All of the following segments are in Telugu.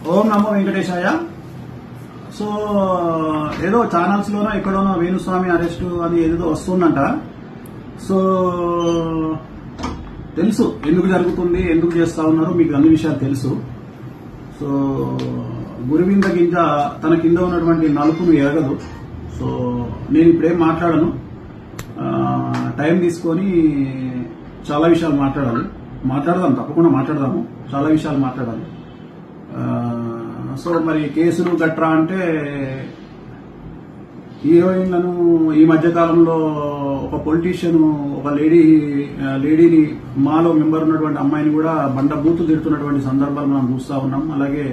ఓం నమో వెంకటేశాయ. సో ఏదో ఛానల్స్ లోనో ఎక్కడోనో వేణుస్వామి అరెస్ట్ అని ఏదో వస్తుందంట. సో తెలుసు ఎందుకు జరుగుతుంది, ఎందుకు చేస్తా ఉన్నారు, మీకు అన్ని విషయాలు తెలుసు. సో గురువింద గింజ తన కింద ఉన్నటువంటి నలుపును ఎరగదు. సో నేను ఇప్పుడేం మాట్లాడను, టైం తీసుకొని చాలా విషయాలు మాట్లాడదాం, తప్పకుండా మాట్లాడదాము, చాలా విషయాలు మాట్లాడాలి. సో మరి కేసులు గట్రా అంటే హీరోయిన్లను ఈ మధ్య కాలంలో ఒక పొలిటీషియన్ ఒక లేడీని మాలో మెంబర్ ఉన్నటువంటి అమ్మాయిని కూడా బండ బూతులు తిడుతున్నటువంటి సందర్భాలు మనం చూస్తా ఉన్నాం. అలాగే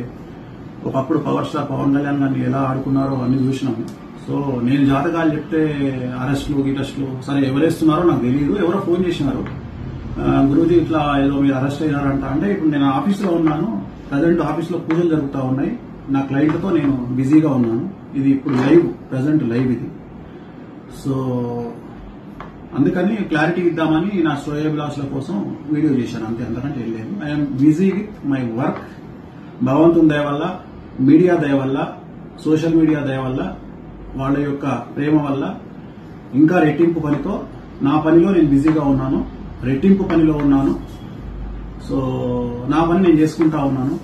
ఒకప్పుడు పవర్ స్టార్ పవన్ కళ్యాణ్ గారిని ఎలా ఆడుకున్నారో అన్ని చూసినాము. సో నేను జాతకాలు చెప్తే అరెస్టులు సరే ఎవరేస్తున్నారో నాకు తెలియదు. ఎవరో ఫోన్ చేసినారు, గురూజీ ఇట్లా ఏదో మీరు అరెస్ట్ అయినారంట. అంటే ఇప్పుడు నేను ఆఫీస్లో ఉన్నాను, ప్రజెంట్ ఆఫీస్లో పూజలు జరుగుతూ ఉన్నాయి, నా క్లయింట్తో నేను బిజీగా ఉన్నాను. ఇది ఇప్పుడు ప్రజెంట్ లైవ్ ఇది. సో అందుకని క్లారిటీ ఇద్దామని నా శ్రేయోభిలాషుల కోసం వీడియో చేశాను, అంతే, అంతకంటే వెళ్ళలేదు. I'm busy with my work. భగవంతుని దయ వల్ల, మీడియా దయ వల్ల, సోషల్ మీడియా దయ వల్ల, వాళ్ళ యొక్క ప్రేమ వల్ల ఇంకా రెట్టింపు పనితో నా పనిలో నేను బిజీగా ఉన్నాను, రెట్టింపు పనిలో ఉన్నాను. సో నా పని నేను చేసుకుంటా ఉన్నాను.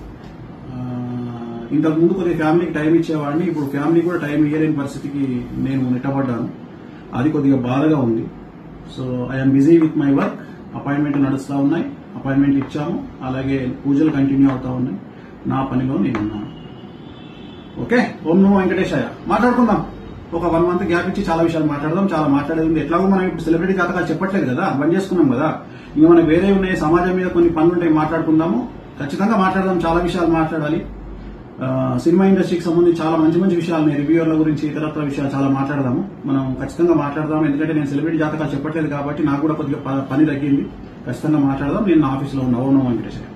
ఇంతకుముందు కొద్దిగా ఫ్యామిలీకి టైం ఇచ్చేవాడిని, ఇప్పుడు ఫ్యామిలీ కూడా టైం ఇయ్యలేని పరిస్థితికి నేను నెట్టబడ్డాను. అది కొద్దిగా బాధగా ఉంది. So I'm busy with my work. Appointment నడుస్తూ ఉన్నాయి, అపాయింట్మెంట్ ఇచ్చాము, అలాగే పూజలు కంటిన్యూ అవుతా ఉన్నాయి. నా పనిలో నేనున్నాను. ఓకే, ఓం నమో వెంకటేశాయ. మాట్లాడుకుందాం, ఒక 1 మంత్ గ్యాప్ ఇచ్చి చాలా విషయాలు మాట్లాడదాం. చాలా మాట్లాడేది ఎట్లాగో మనం ఇప్పుడు సెలబ్రిటీ జాతకాలు చెప్పట్లేదు కదా, బంద్ చేసుకున్నాం కదా. ఇంకా మనకు వేరే ఉన్నాయి, సమాజం మీద కొన్ని పనులు ఉంటాయి, మాట్లాడుకుందాము, ఖచ్చితంగా మాట్లాడదాం. చాలా విషయాలు మాట్లాడాలి. సినిమా ఇండస్ట్రీకి సంబంధించి చాలా మంచి మంచి విషయాలు, రివ్యూర్ల గురించి, ఇతరత్ర విషయాలు చాలా మాట్లాడదాము. మనం ఖచ్చితంగా మాట్లాడదాం. ఎందుకంటే నేను సెలబ్రిటీ జాతకాలు చెప్పట్లేదు కాబట్టి నాకు కూడా కొద్దిగా పని తగ్గింది. ఖచ్చితంగా మాట్లాడదాం. నేను నా ఆఫీస్లో ఉన్న ఓం నమో వెంకటేశాయ.